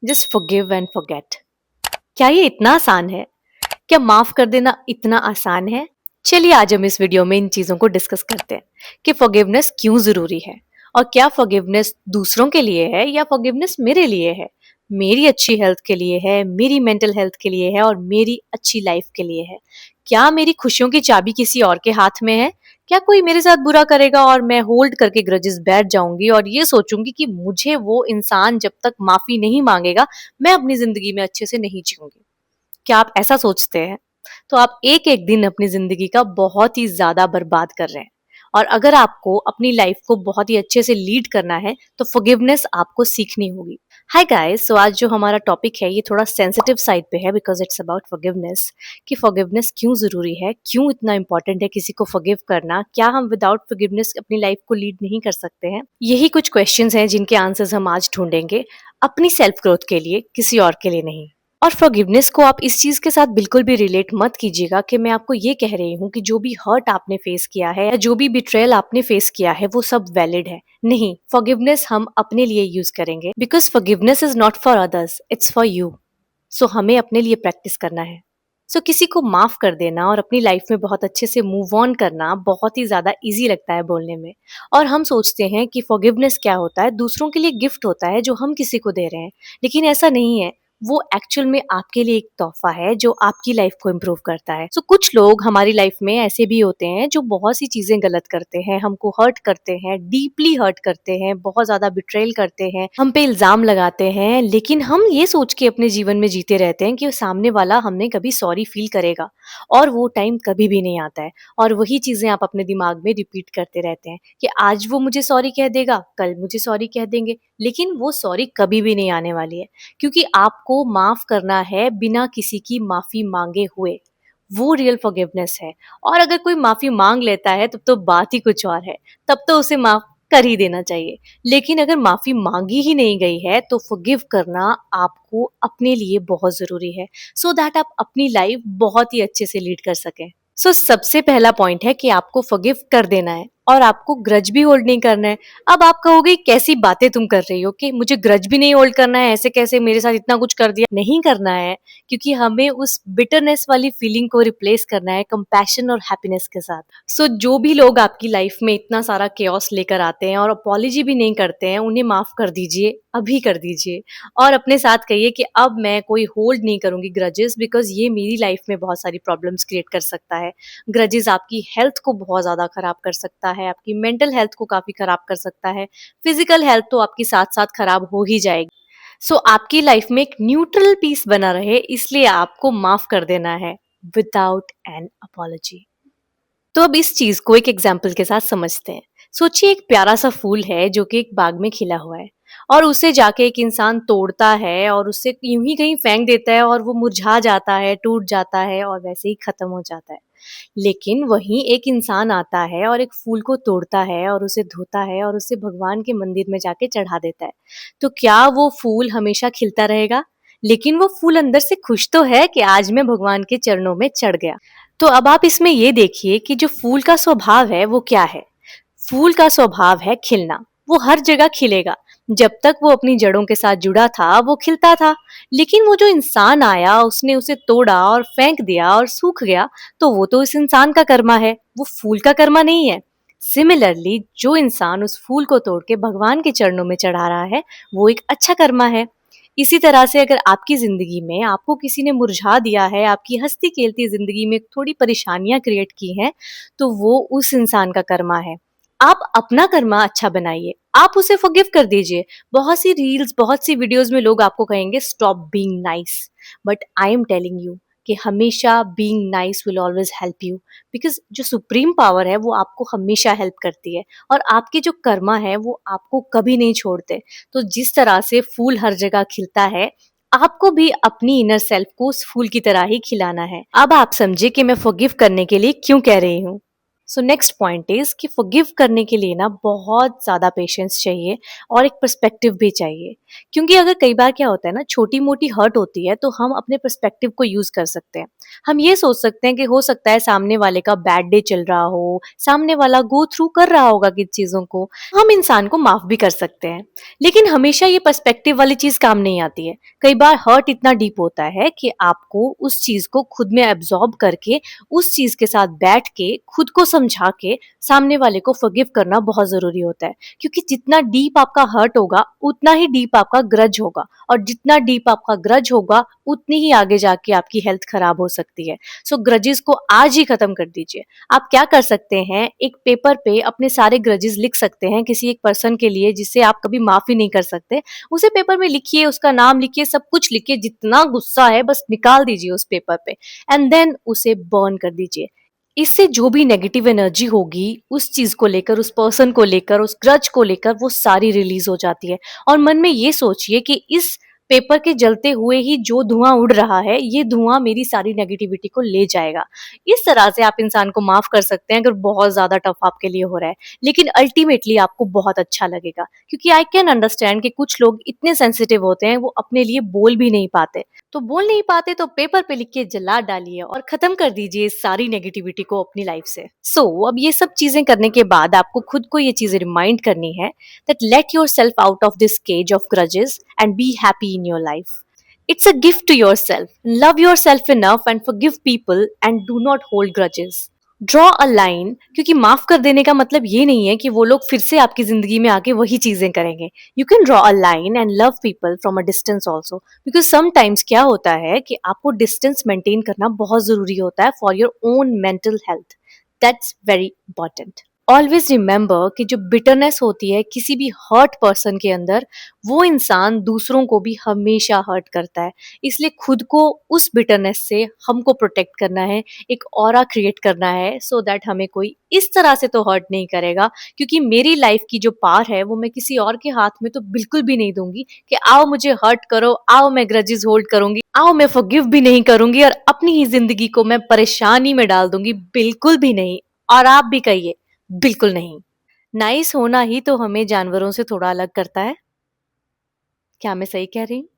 Just forgive and forget. क्या ये इतना आसान है? क्या माफ कर देना इतना आसान है? चलिए आज हम इस वीडियो में इन चीजों को डिस्कस करते हैं कि फॉरगिवनेस क्यों जरूरी है और क्या फॉरगिवनेस दूसरों के लिए है या फॉरगिवनेस मेरे लिए है, मेरी अच्छी हेल्थ के लिए है, मेरी मेंटल हेल्थ के लिए है और मेरी अच्छी लाइफ के लिए है। क्या मेरी खुशियों की चाबी किसी और के हाथ में है? क्या कोई मेरे साथ बुरा करेगा और मैं होल्ड करके ग्रजेस बैठ जाऊंगी और ये सोचूंगी कि मुझे वो इंसान जब तक माफी नहीं मांगेगा मैं अपनी जिंदगी में अच्छे से नहीं जीऊंगी? क्या आप ऐसा सोचते हैं? तो आप एक एक दिन अपनी जिंदगी का बहुत ही ज्यादा बर्बाद कर रहे हैं। और अगर आपको अपनी लाइफ को बहुत ही अच्छे से लीड करना है तो फॉरगिवनेस आपको सीखनी होगी। हाय गाइस, सो आज जो हमारा टॉपिक है ये थोड़ा सेंसिटिव साइड पे है बिकॉज इट्स अबाउट फॉरगिवनेस। कि फॉरगिवनेस क्यों जरूरी है, क्यों इतना इंपॉर्टेंट है किसी को फॉरगिव करना, क्या हम विदाउट फॉरगिवनेस अपनी लाइफ को लीड नहीं कर सकते हैं? यही कुछ क्वेश्चंस हैं जिनके आंसर्स हम आज ढूंढेंगे, अपनी सेल्फ ग्रोथ के लिए, किसी और के लिए नहीं। और फॉरगिवनेस को आप इस चीज के साथ बिल्कुल भी रिलेट मत कीजिएगा कि मैं आपको ये कह रही हूँ कि जो भी हर्ट आपने फेस किया है या जो भी बिट्रेयल आपने फेस किया है वो सब वैलिड है। नहीं, फॉरगिवनेस हम अपने लिए यूज करेंगे because forgiveness is not for others, it's for you. So हमें अपने लिए प्रैक्टिस करना है। सो किसी को माफ कर देना और अपनी लाइफ में बहुत अच्छे से मूव ऑन करना बहुत ही ज्यादा इजी लगता है बोलने में। और हम सोचते हैं कि फॉरगिवनेस क्या होता है, दूसरों के लिए गिफ्ट होता है जो हम किसी को दे रहे हैं। लेकिन ऐसा नहीं है। वो एक्चुअल में आपके लिए एक तोहफा है जो आपकी लाइफ को इम्प्रूव करता है। सो कुछ लोग हमारी लाइफ में ऐसे भी होते हैं जो बहुत सी चीजें गलत करते हैं, हमको हर्ट करते हैं, डीपली हर्ट करते हैं, बहुत ज्यादा बिट्रेल करते हैं, हम पे इल्जाम लगाते हैं, लेकिन हम ये सोच के अपने जीवन में जीते रहते हैं कि सामने वाला हमने कभी सॉरी फील करेगा। और वो टाइम कभी भी नहीं आता है। और वही चीजें आप अपने दिमाग में रिपीट करते रहते हैं कि आज वो मुझे सॉरी कह देगा, कल मुझे सॉरी कह देंगे, लेकिन वो सॉरी कभी भी नहीं आने वाली है। क्योंकि आपको माफ करना है बिना किसी की माफी मांगे हुए। वो रियल फॉरगिवनेस है। और अगर कोई माफी मांग लेता है तब तो बात ही कुछ और है। तब तो उसे माफ कर ही देना चाहिए। लेकिन अगर माफी मांगी ही नहीं गई है तो फॉरगिव करना आपको अपने लिए बहुत जरूरी है, सो दैट आप अपनी लाइफ बहुत ही अच्छे से लीड कर सकें। सो सबसे पहला पॉइंट है कि आपको फॉरगिव कर देना है और आपको ग्रज भी होल्ड नहीं करना है। अब आप कहोगे कैसी बातें तुम कर रही हो कि मुझे ग्रज भी नहीं होल्ड करना है, ऐसे कैसे, मेरे साथ इतना कुछ कर दिया। नहीं करना है, क्योंकि हमें उस बिटरनेस वाली फीलिंग को रिप्लेस करना है कंपैशन और हैप्पीनेस के साथ। सो जो भी लोग आपकी लाइफ में इतना सारा केओस लेकर आते हैं और अपॉलॉजी भी नहीं करते हैं, उन्हें माफ कर दीजिए, अभी कर दीजिए। और अपने साथ कहिए कि अब मैं कोई होल्ड नहीं करूंगी ग्रजेस, बिकॉज ये मेरी लाइफ में बहुत सारी प्रॉब्लम्स क्रिएट कर सकता है। ग्रजेस आपकी हेल्थ को बहुत ज्यादा खराब कर सकता है, आपकी मेंटल हेल्थ को काफी खराब कर सकता है, फिजिकल हेल्थ तो आपकी साथ साथ खराब हो ही जाएगी। सो आपकी लाइफ में एक न्यूट्रल पीस बना रहे, इसलिए आपको माफ कर देना है विदाउट एन अपॉलॉजी। तो अब इस चीज को एक एग्जाम्पल के साथ समझते हैं। सोचिए एक प्यारा सा फूल है जो कि एक बाग में खिला हुआ है और उसे जाके एक इंसान तोड़ता है और उसे यूं ही कहीं फेंक देता है और वो मुरझा जाता है, टूट जाता है और वैसे ही खत्म हो जाता है। लेकिन वहीं एक इंसान आता है और एक फूल को तोड़ता है और उसे धोता है और उसे भगवान के मंदिर में जाके चढ़ा देता है। तो क्या वो फूल हमेशा खिलता रहेगा? लेकिन वो फूल अंदर से खुश तो है कि आज मैं भगवान के चरणों में चढ़ गया। तो अब आप इसमें ये देखिए कि जो फूल का स्वभाव है वो क्या है। फूल का स्वभाव है खिलना। वो हर जगह खिलेगा। जब तक वो अपनी जड़ों के साथ जुड़ा था वो खिलता था। लेकिन वो जो इंसान आया उसने उसे तोड़ा और फेंक दिया और सूख गया। तो वो तो इस इंसान का कर्मा है, वो फूल का कर्मा नहीं है। सिमिलरली जो इंसान उस फूल को तोड़ के भगवान के चरणों में चढ़ा रहा है वो एक अच्छा कर्मा है। इसी तरह से अगर आपकी जिंदगी में आपको किसी ने मुरझा दिया है, आपकी हंसती खेलती जिंदगी में थोड़ी परेशानियां क्रिएट की हैं, तो वो उस इंसान का कर्मा है। आप अपना कर्मा अच्छा बनाइए, आप उसे फॉरगिव कर दीजिए। बहुत सी रील्स, बहुत सी वीडियोस में लोग आपको कहेंगे stop being nice, but I am telling you कि हमेशा being nice will always help you. Because जो सुप्रीम पावर है वो आपको हमेशा हेल्प करती है और आपके जो कर्मा है वो आपको कभी नहीं छोड़ते। तो जिस तरह से फूल हर जगह खिलता है, आपको भी अपनी इनर सेल्फ को उस फूल की तरह ही खिलाना है। अब आप समझे कि मैं फॉरगिव करने के लिए क्यों कह रही हूँ। सो नेक्स्ट पॉइंट इज कि फॉरगिव करने के लिए ना बहुत ज्यादा पेशेंस चाहिए और एक पर्सपेक्टिव भी चाहिए। क्योंकि अगर कई बार क्या होता है ना, छोटी मोटी हर्ट होती है तो हम अपने पर्सपेक्टिव को यूज कर सकते हैं। हम ये सोच सकते हैं कि हो सकता है सामने वाले का बैड डे चल रहा हो, सामने वाला गो थ्रू कर रहा होगा किन चीजों को, हम इंसान को माफ भी कर सकते हैं। लेकिन हमेशा ये पर्सपेक्टिव वाली चीज काम नहीं आती है। कई बार हर्ट इतना डीप होता है कि आपको उस चीज को खुद में एब्जॉर्ब करके, उस चीज के साथ बैठ के, खुद को समझा के सामने वाले को फॉरगिव करना बहुत जरूरी होता है। क्योंकि जितना डीप आपका हर्ट होगा उतना ही डीप आपका ग्रज होगा, और जितना डीप आपका ग्रज होगा उतनी ही आगे जाके आपकी हेल्थ खराब हो सकती है। सो ग्रजेस को आज ही खत्म कर दीजिए। आप क्या कर सकते हैं, एक पेपर पे अपने सारे ग्रजेस लिख सकते हैं किसी एक पर्सन के लिए जिससे आप कभी माफी नहीं कर सकते। उसे पेपर में लिखिए, उसका नाम लिखिए, सब कुछ लिखिए, जितना गुस्सा है बस निकाल दीजिए उस पेपर पे, एंड देन उसे बर्न कर दीजिए। इससे जो भी नेगेटिव एनर्जी होगी उस चीज को लेकर, उस पर्सन को लेकर, उस ग्रज को लेकर, वो सारी रिलीज हो जाती है। और मन में ये सोचिए कि इस पेपर के जलते हुए ही जो धुआं उड़ रहा है, ये धुआं मेरी सारी नेगेटिविटी को ले जाएगा। इस तरह से आप इंसान को माफ कर सकते हैं अगर बहुत ज्यादा टफ आपके लिए हो रहा है। लेकिन अल्टीमेटली आपको बहुत अच्छा लगेगा, क्योंकि आई कैन अंडरस्टैंड कि कुछ लोग इतने सेंसिटिव होते हैं वो अपने लिए बोल भी नहीं पाते। तो बोल नहीं पाते तो पेपर पे लिख के जला डालिए और खत्म कर दीजिए इस सारी नेगेटिविटी को अपनी लाइफ से। अब ये सब चीजें करने के बाद आपको खुद को ये चीजें रिमाइंड करनी है that let yourself out of this cage of grudges and be happy in your life. It's a gift to yourself. Love yourself enough and forgive people and do not hold grudges. Draw a line, क्योंकि माफ कर देने का मतलब ये नहीं है कि वो लोग फिर से आपकी जिंदगी में आके वही चीजें करेंगे। You can draw a line and love people from a distance also, because sometimes क्या होता है कि आपको डिस्टेंस मेंटेन करना बहुत जरूरी होता है for your own mental health. That's very important. Always remember कि जो बिटरनेस होती है किसी भी हर्ट पर्सन के अंदर, वो इंसान दूसरों को भी हमेशा हर्ट करता है। इसलिए खुद को उस बिटरनेस से हमको प्रोटेक्ट करना है, एक ऑरा क्रिएट करना है, सो दैट हमें कोई इस तरह से तो हर्ट नहीं करेगा। क्योंकि मेरी लाइफ की जो पार है वो मैं किसी और के हाथ में तो बिल्कुल भी नहीं दूंगी कि आओ मुझे हर्ट करो, आओ मैं ग्रजेस होल्ड करूंगी, आओ मैं फॉरगिव भी नहीं करूंगी और अपनी ही जिंदगी को मैं परेशानी में डाल दूंगी। बिल्कुल भी नहीं। और आप भी कहिए, बिल्कुल नहीं। नाइस होना ही तो हमें जानवरों से थोड़ा अलग करता है। क्या मैं सही कह रही हूँ?